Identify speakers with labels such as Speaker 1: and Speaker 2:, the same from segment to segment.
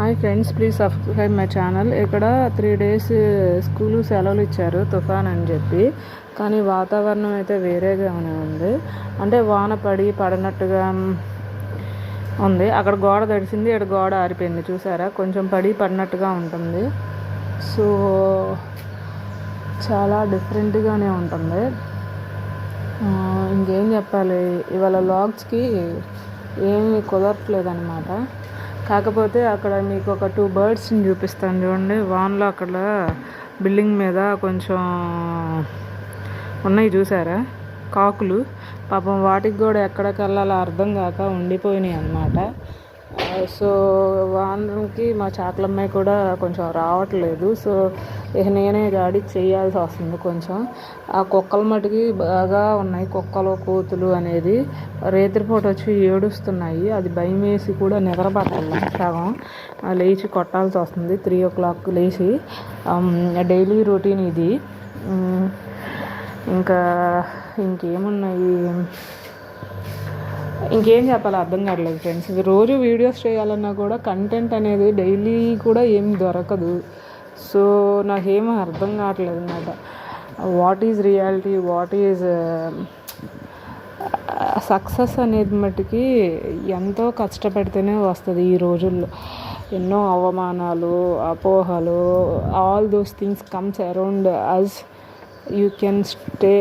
Speaker 1: Hi friends, please subscribe my channel. ఇక్కడ 3 days school సెలవులు ఇచ్చారు తుఫాన్ అని చెప్పి. కానీ వాతావరణం అయితే వేరేగానే ఉంది. అంటే వాన పడినట్టుగా ఉంది. అక్కడ గోడ తడిసింది, ఇక్కడ గోడ ఆరిపోయింది. చూసారా, కొంచెం పడినట్టుగా ఉంటుంది. సో చాలా డిఫరెంట్గానే ఉంటుంది. ఇంకేం చెప్పాలి, ఇవాళ వ్లాగ్స్కి ఏమీ కుదరట్లేదు అనమాట. కాకపోతే అక్కడ మీకు ఒక 2 birdsని చూపిస్తాను చూడండి. వాన్లో అక్కడ బిల్డింగ్ మీద కొంచెం ఉన్నాయి చూసారా, కాకులు. పాపం వాటికి కూడా ఎక్కడికి వెళ్ళాలో అర్థం కాక ఉండిపోయినాయి అన్నమాట. సో వానకి మా చాకలమ్మాయి కూడా కొంచెం రావట్లేదు. సో ఇక నేనే గాడి చేయాల్సి వస్తుంది కొంచెం. ఆ కుక్కల మటుకి బాగా ఉన్నాయి, కుక్కలు కోతులు అనేది. రేత్రిపూట వచ్చి ఏడుస్తున్నాయి. అది భయం వేసి కూడా నిద్రపట్టాలి. సగం లేచి కొట్టాల్సి వస్తుంది. 3 o'clock లేచి. డైలీ రొటీన్ ఇది. ఇంకా ఇంకేమున్నాయి, ఇంకేం చెప్పాలో అర్థం కావట్లేదు ఫ్రెండ్స్. రోజు వీడియోస్ చేయాలన్నా కూడా కంటెంట్ అనేది డైలీ కూడా ఏం దొరకదు. సో నాకేమీ అర్థం కావట్లేదు అన్నమాట. What is reality, what is success అనేది మట్టుకి ఎంతో కష్టపడితేనే వస్తుంది ఈ రోజుల్లో. ఎన్నో అవమానాలు, అపోహలు, all those things comes around us. You can stay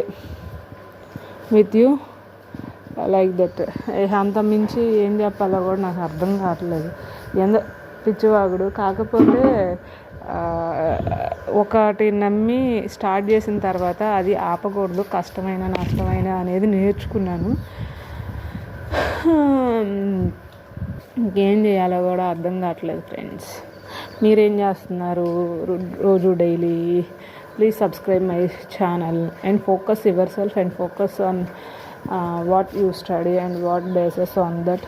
Speaker 1: with you like that. అంత మించి ఏం చెప్పాలో కూడా నాకు అర్థం కావట్లేదు. ఎంతో పిచ్చివాగుడు. కాకపోతే ఒకటి నమ్మి స్టార్ట్ చేసిన తర్వాత అది ఆపకూడదు. కష్టమైన నష్టమైన అనేది నేర్చుకున్నాను. ఇంకేం చేయాలో కూడా అర్థం కావట్లేదు ఫ్రెండ్స్. మీరేం చేస్తున్నారు రోజు daily? Please subscribe my channel and focus yourself and focus on what you study and what basis on that.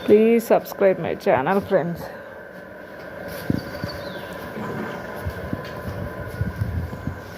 Speaker 1: Please subscribe my channel friends.